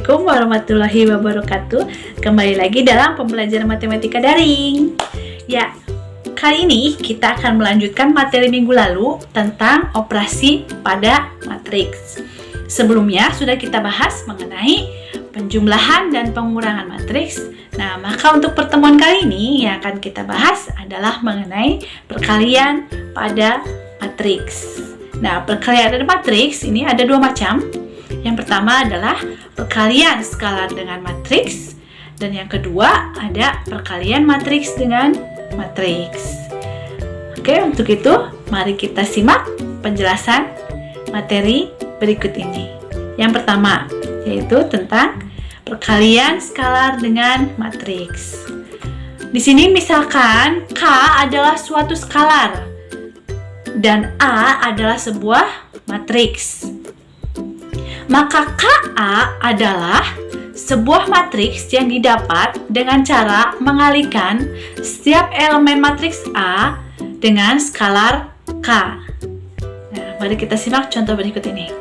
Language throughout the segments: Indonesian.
Assalamualaikum warahmatullahi wabarakatuh. Kembali lagi dalam pembelajaran matematika daring. Ya, kali ini kita akan melanjutkan materi minggu lalu tentang operasi pada matriks. Sebelumnya sudah kita bahas mengenai penjumlahan dan pengurangan matriks. Nah, maka untuk pertemuan kali ini yang akan kita bahas adalah mengenai perkalian pada matriks. Nah, perkalian pada matriks ini ada dua macam. Yang pertama adalah perkalian skalar dengan matriks, dan yang kedua ada perkalian matriks dengan matriks. Oke, untuk itu mari kita simak penjelasan materi berikut ini. Yang pertama yaitu tentang perkalian skalar dengan matriks. Di sini misalkan K adalah suatu skalar dan A adalah sebuah matriks. Maka KA adalah sebuah matriks yang didapat dengan cara mengalihkan setiap elemen matriks A dengan skalar K. Nah, mari kita simak contoh berikut ini.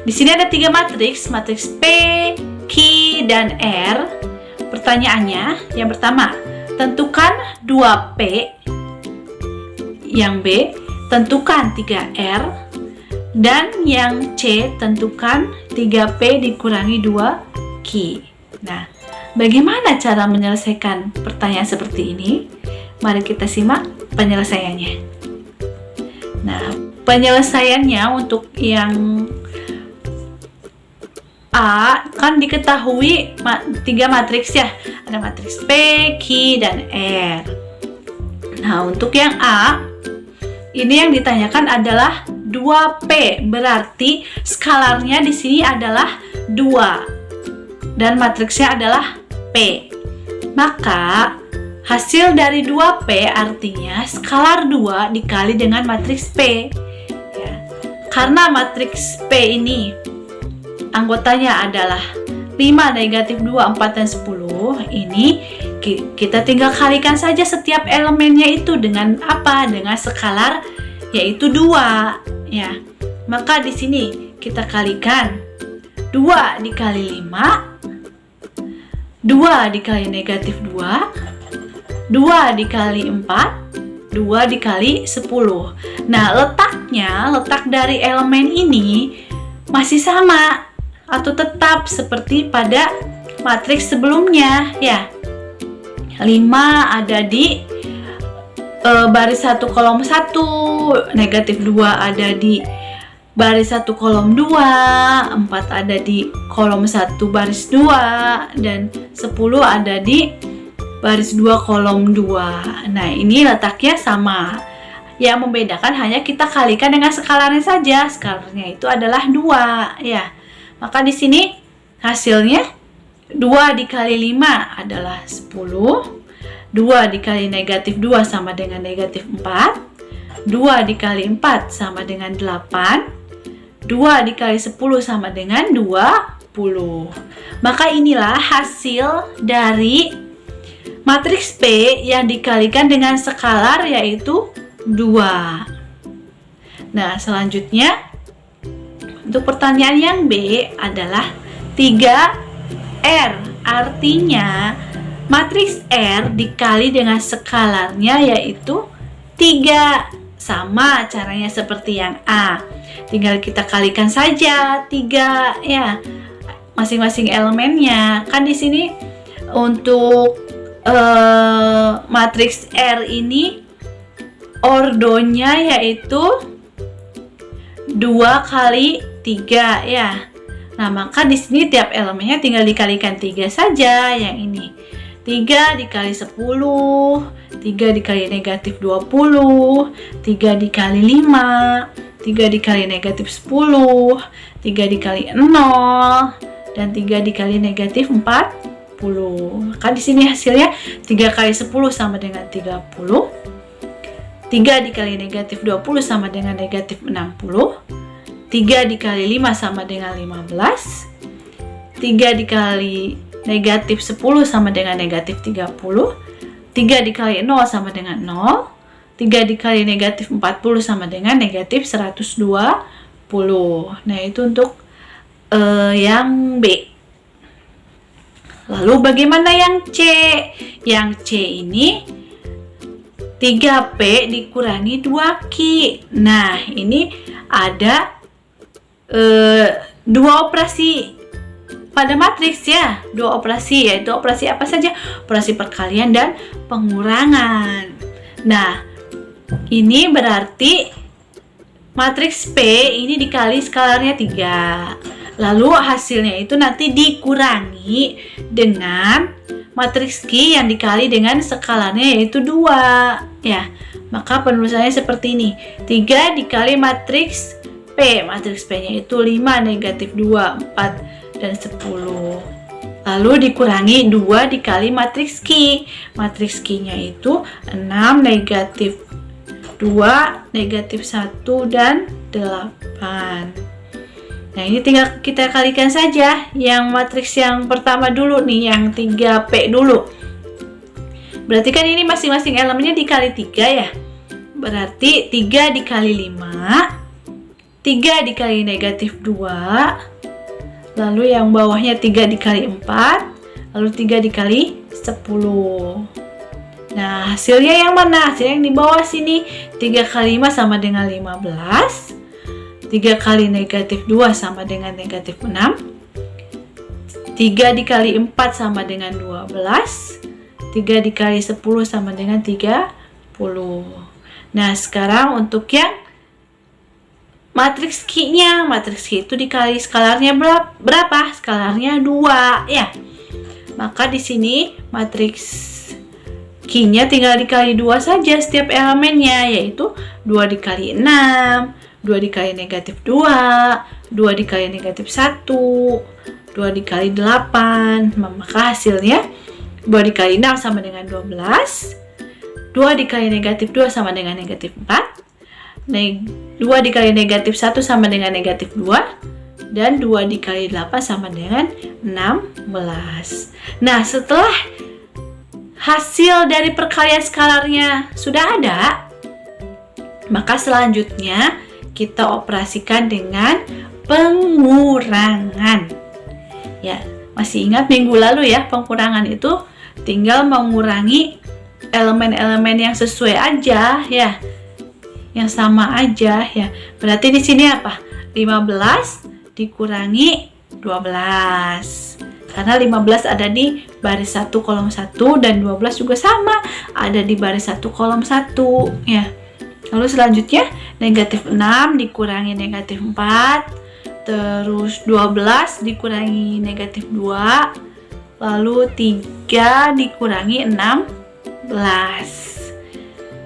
Di sini ada tiga matriks P, Q, dan R. Pertanyaannya, yang pertama, tentukan 2P. Yang B, tentukan 3R. Dan yang C, tentukan 3P dikurangi 2Q. Nah, bagaimana cara menyelesaikan pertanyaan seperti ini? Mari kita simak penyelesaiannya. Nah, penyelesaiannya untuk yang A kan diketahui tiga matriks ya. Ada matriks P, Q, dan R. Nah, untuk yang A, ini yang ditanyakan adalah 2P, berarti skalarnya di sini adalah 2 dan matriksnya adalah P. Maka hasil dari 2P artinya skalar 2 dikali dengan matriks P. Ya. Karena matriks P ini anggotanya adalah 5, negatif 2, 4, dan 10. Ini kita tinggal kalikan saja setiap elemennya itu dengan apa? Dengan skalar yaitu 2. Ya, maka di sini kita kalikan 2 dikali 5, 2 dikali negatif 2, 2 dikali 4, 2 dikali 10. Nah, letak dari elemen ini masih sama atau tetap seperti pada matriks sebelumnya ya. 5 ada di baris 1 kolom 1, negatif 2 ada di baris 1 kolom 2, 4 ada di kolom 1 baris 2, dan 10 ada di baris 2 kolom 2. Nah, ini letaknya sama. Yang membedakan hanya kita kalikan dengan skalarnya saja. Skalarnya itu adalah 2 ya. Maka di sini hasilnya 2 dikali 5 adalah 10. 2 dikali negatif 2 sama dengan negatif 4. 2 dikali 4 sama dengan 8. 2 dikali 10 sama dengan 20. Maka inilah hasil dari matriks P yang dikalikan dengan skalar yaitu 2. Nah, selanjutnya untuk pertanyaan yang B adalah 3R. Artinya matriks R dikali dengan skalarnya yaitu 3. Sama caranya seperti yang A. Tinggal kita kalikan saja 3 ya, masing-masing elemennya. Kan di sini untuk matriks R ini ordonya yaitu 2 kali 3 ya. Nah, maka di sini tiap elemennya tinggal dikalikan 3 saja. Yang ini 3 dikali 10, 3 dikali negatif 20, 3 dikali 5, 3 dikali negatif 10, 3 dikali 0, dan 3 dikali negatif 40. Maka di sini hasilnya 3 kali 10 sama dengan 30, 3 dikali negatif 20 sama dengan negatif 60, 3 dikali 5 sama dengan 15, 3 dikali negatif 10 sama dengan negatif 30, 3 dikali 0 sama dengan 0, 3 dikali negatif 40 sama dengan negatif 120. Nah, itu untuk yang B. Lalu bagaimana yang C? Yang C ini 3P dikurangi 2Q. Nah, ini ada dua operasi pada matriks ya. Dua operasi, yaitu operasi apa saja? Operasi perkalian dan pengurangan. Nah, ini berarti matriks P ini dikali skalarnya 3. Lalu hasilnya itu nanti dikurangi dengan matriks Q yang dikali dengan skalarnya yaitu 2. Ya, maka penulisannya seperti ini. 3 dikali matriks P. Matriks P-nya itu 5, negatif 2, 4, dan 10. Lalu dikurangi 2 dikali matriks Q. Matriks Q-nya itu 6, negatif 2, negatif 1, dan 8. Nah, ini tinggal kita kalikan saja. Yang matriks yang pertama dulu nih, yang 3P dulu. Berarti kan ini masing-masing elemennya dikali 3 ya. Berarti 3 dikali 5, 3 dikali negatif 2, lalu yang bawahnya 3 dikali 4, lalu 3 dikali 10. Nah, hasilnya yang mana? Hasilnya yang di bawah sini. 3 kali 5 sama dengan 15, 3 kali negatif 2 sama dengan negatif 6, 3 dikali 4 sama dengan 12, 3 dikali 10 sama dengan 30. Nah, sekarang untuk yang matriks Q-nya, matriks Q itu dikali skalarnya berapa? Skalarnya 2 ya. Maka di sini matriks Q-nya tinggal dikali 2 saja setiap elemennya, yaitu 2 dikali 6, 2 dikali negatif 2, 2 dikali negatif 1, 2 dikali 8. Maka hasilnya 2 dikali 6 sama dengan 12, 2 dikali negatif 2 sama dengan negatif 4, 2 dikali negatif 1 sama dengan negatif 2, dan 2 dikali 8 sama dengan 16. Nah, setelah hasil dari perkalian skalarnya sudah ada, maka selanjutnya kita operasikan dengan pengurangan. Ya, masih ingat minggu lalu ya, pengurangan itu tinggal mengurangi elemen-elemen yang sesuai aja ya. Yang sama aja ya. Berarti di sini apa? 15 dikurangi 12. Karena 15 ada di baris 1 kolom 1 dan 12 juga sama, ada di baris 1 kolom 1 ya. Lalu selanjutnya negatif 6 dikurangi negatif 4, terus 12 dikurangi negatif 2, lalu 3 dikurangi 16.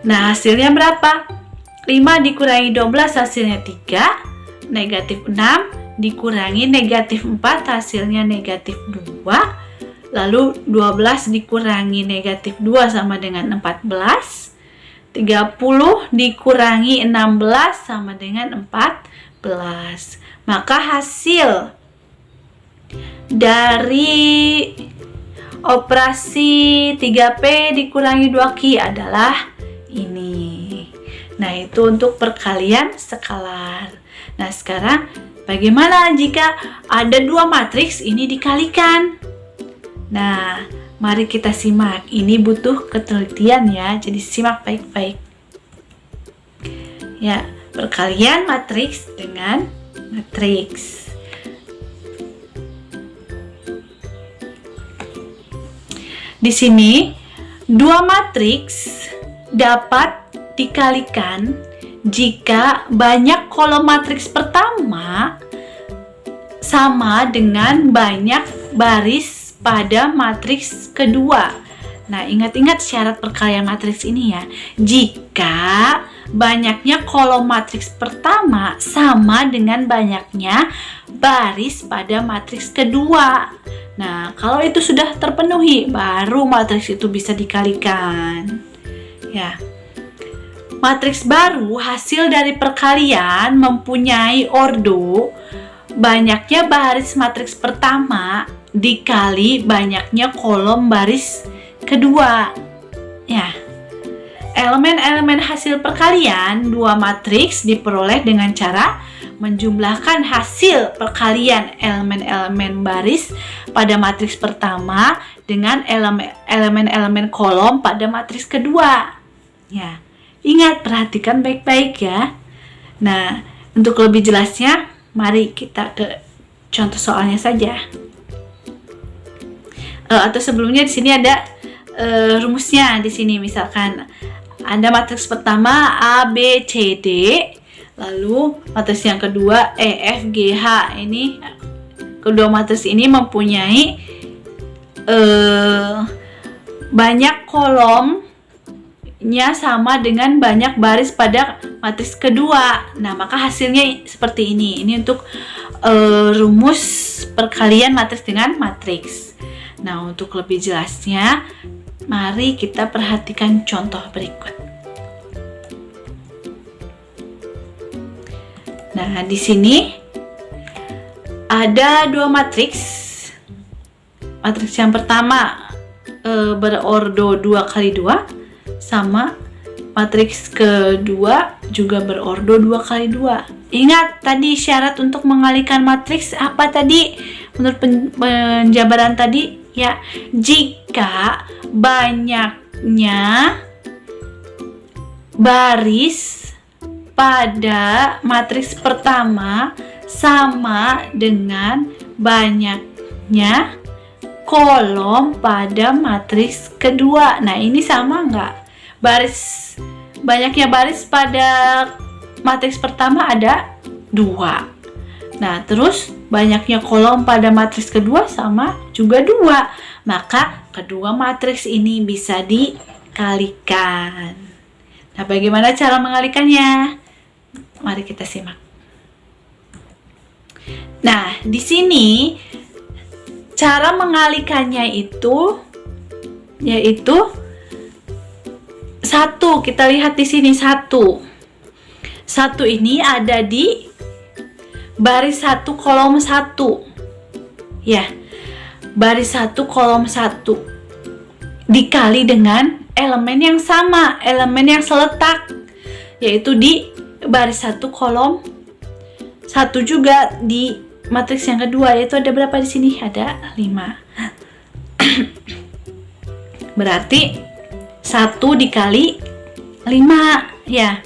Nah, hasilnya berapa? 5 dikurangi 12 hasilnya 3, negatif 6 dikurangi negatif 4 hasilnya negatif 2, lalu 12 dikurangi negatif 2 sama dengan 14, 30 dikurangi 16 sama dengan 14. Maka hasil dari operasi 3P dikurangi 2Q adalah ini. Nah, itu untuk perkalian skalar. Nah, sekarang bagaimana jika ada dua matriks ini dikalikan? Nah, mari kita simak. Ini butuh ketelitian ya, jadi simak baik-baik. Ya, perkalian matriks dengan matriks. Di sini, dua matriks dapat dikalikan jika banyak kolom matriks pertama sama dengan banyak baris pada matriks kedua. Nah, ingat-ingat syarat perkalian matriks ini ya. Jika banyaknya kolom matriks pertama sama dengan banyaknya baris pada matriks kedua. Nah, kalau itu sudah terpenuhi, baru matriks itu bisa dikalikan. Ya. Matriks baru hasil dari perkalian mempunyai ordo banyaknya baris matriks pertama dikali banyaknya kolom baris kedua. Ya. Elemen-elemen hasil perkalian dua matriks diperoleh dengan cara menjumlahkan hasil perkalian elemen-elemen baris pada matriks pertama dengan elemen-elemen kolom pada matriks kedua. Ya, ingat, perhatikan baik-baik ya. Nah, untuk lebih jelasnya, mari kita ke contoh soalnya saja. Atau sebelumnya di sini ada rumusnya. Di sini misalkan ada matriks pertama A, B, C, D. Lalu matriks yang kedua E, F, G, H. Ini kedua matriks ini mempunyai banyak kolomnya sama dengan banyak baris pada matriks kedua. Nah, maka hasilnya seperti ini. Ini untuk rumus perkalian matriks dengan matriks. Nah, untuk lebih jelasnya, mari kita perhatikan contoh berikut. Nah, di sini ada dua matriks. Matriks yang pertama berordo 2x2 sama matriks kedua juga berordo 2x2. Ingat tadi syarat untuk mengalihkan matriks apa tadi? Menurut penjabaran tadi ya, jika banyaknya baris pada matriks pertama sama dengan banyaknya kolom pada matriks kedua. Nah, ini sama nggak? Banyaknya baris pada matriks pertama ada 2. Nah, terus banyaknya kolom pada matriks kedua sama juga 2. Maka kedua matriks ini bisa dikalikan. Nah, bagaimana cara mengalikannya? Mari kita simak. Nah, di sini cara mengalikannya itu yaitu 1. Kita lihat di sini 1. 1 ini ada di baris 1 kolom 1. Ya. Baris 1 kolom 1 dikali dengan elemen yang sama, elemen yang seletak, yaitu di baris 1 kolom 1 juga di matriks yang kedua, yaitu ada berapa di sini? Ada 5. Berarti 1 dikali 5 ya.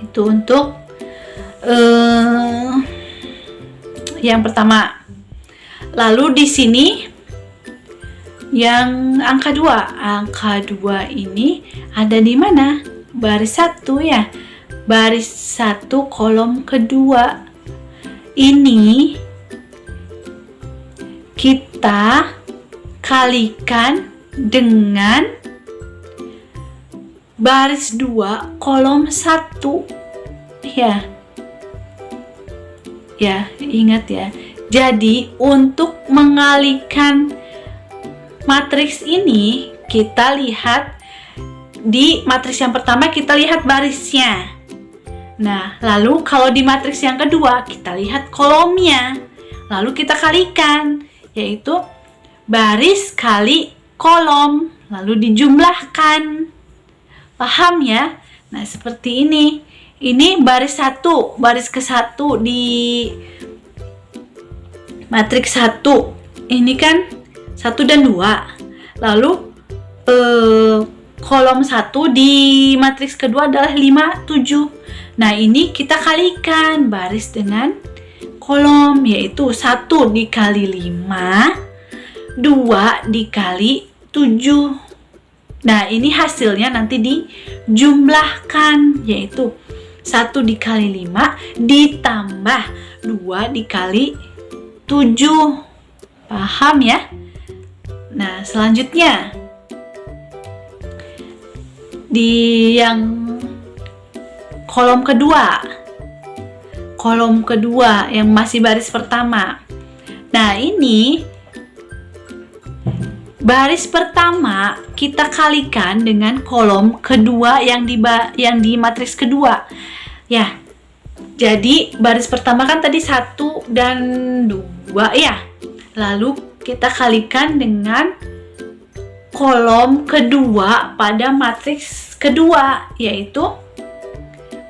Itu untuk yang pertama. Lalu di sini yang angka 2. Angka 2 ini ada di mana? Baris 1 ya. Baris 1 kolom kedua. Ini kita kalikan dengan baris 2 kolom 1 ya. Ya, ingat ya. Jadi untuk mengalihkan matriks ini, kita lihat di matriks yang pertama kita lihat barisnya. Nah, lalu kalau di matriks yang kedua kita lihat kolomnya. Lalu kita kalikan, yaitu baris kali kolom, lalu dijumlahkan. Paham ya? Nah, seperti ini. Ini baris 1, baris ke-1 di matriks 1. Ini kan 1 dan 2. Lalu kolom 1 di matriks kedua adalah 5, 7. Nah, ini kita kalikan baris dengan kolom, yaitu 1 dikali 5, 2 dikali 7. Nah, ini hasilnya nanti dijumlahkan, yaitu 1 dikali 5 ditambah 2 dikali 7. Paham ya? Nah, selanjutnya di yang kolom kedua yang masih baris pertama. Nah, ini baris pertama kita kalikan dengan kolom kedua yang di matriks kedua. Ya. Jadi baris pertama kan tadi 1 dan 2 ya. Lalu kita kalikan dengan kolom kedua pada matriks kedua, yaitu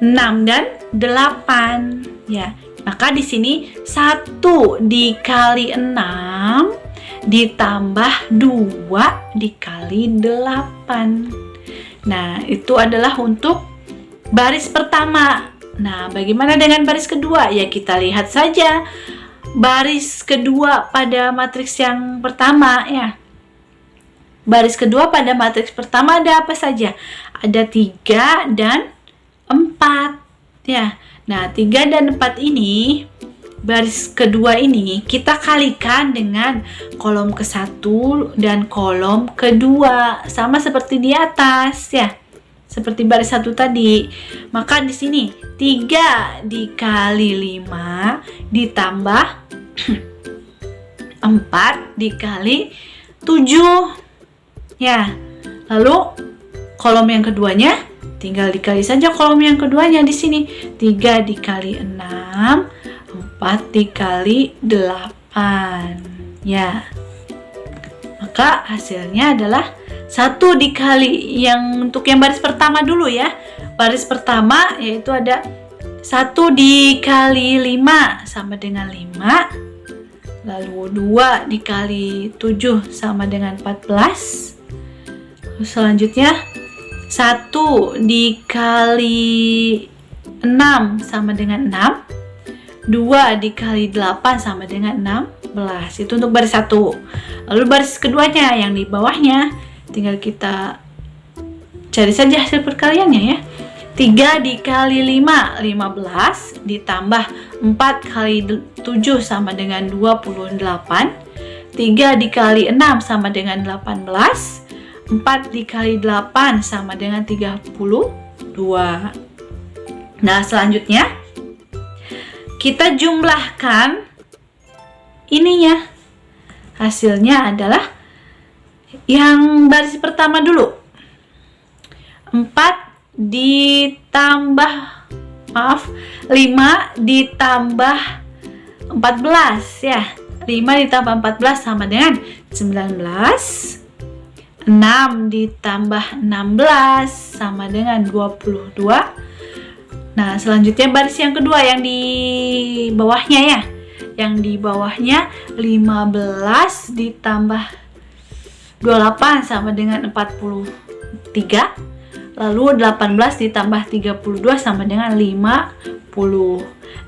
6 dan 8. Ya, maka di sini 1 dikali 6 ditambah 2 dikali 8. Nah, itu adalah untuk baris pertama. Nah, bagaimana dengan baris kedua? Ya, kita lihat saja baris kedua pada matriks yang pertama ya. Baris kedua pada matriks pertama ada apa saja? Ada 3 dan 4 ya. Nah, 3 dan 4 ini, baris kedua ini kita kalikan dengan kolom ke-1 dan kolom kedua, sama seperti di atas ya. Seperti baris 1 tadi. Maka di sini 3 dikali 5 ditambah 4 dikali 7. Ya. Lalu kolom yang keduanya tinggal dikali saja kolom yang keduanya di sini. 3 dikali 6, 4 dikali 8. Ya. Maka hasilnya adalah 1 dikali yang untuk yang baris pertama dulu ya. Baris pertama yaitu ada 1 dikali 5 sama dengan 5. Lalu 2 dikali 7 sama dengan 14. Lalu selanjutnya 1 dikali 6 sama dengan 6. 2 dikali 8 sama dengan 16. Itu untuk baris 1. Lalu baris keduanya yang di bawahnya tinggal kita cari saja hasil perkaliannya ya. 3 dikali 5, 15 ditambah 4 kali 7 sama dengan 28. 3 dikali 6 sama dengan 18. 4 dikali 8 sama dengan 32. Nah, selanjutnya kita jumlahkan ininya. Hasilnya adalah yang baris pertama dulu. 5 ditambah 14 ya. 5 ditambah 14 sama dengan 19. 6 ditambah 16 sama dengan 22. Nah, selanjutnya baris yang kedua yang di bawahnya ya. Yang di bawahnya 15 ditambah 28 sama dengan 43. Lalu 18 ditambah 32 sama dengan 50.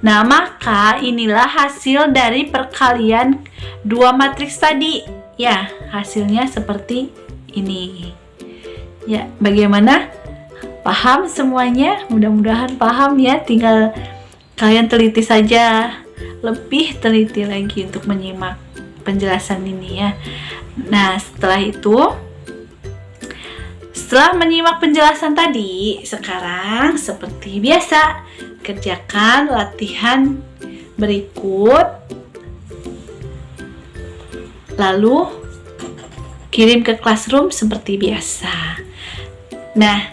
Nah, maka inilah hasil dari perkalian dua matriks tadi. Ya, hasilnya seperti ini. Ya, bagaimana? Paham semuanya? Mudah-mudahan paham ya. Tinggal kalian teliti saja. Lebih teliti lagi untuk menyimak penjelasan ini ya. Nah, setelah menyimak penjelasan tadi, sekarang seperti biasa, kerjakan latihan berikut. Lalu kirim ke classroom seperti biasa. Nah,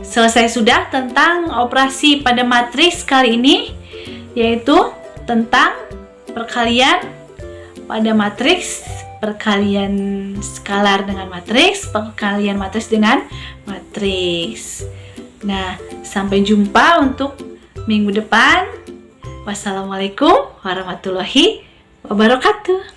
selesai sudah tentang operasi pada matriks kali ini, yaitu tentang perkalian pada matriks, perkalian skalar dengan matriks, perkalian matriks dengan matriks. Nah, sampai jumpa untuk minggu depan. Wassalamualaikum warahmatullahi wabarakatuh.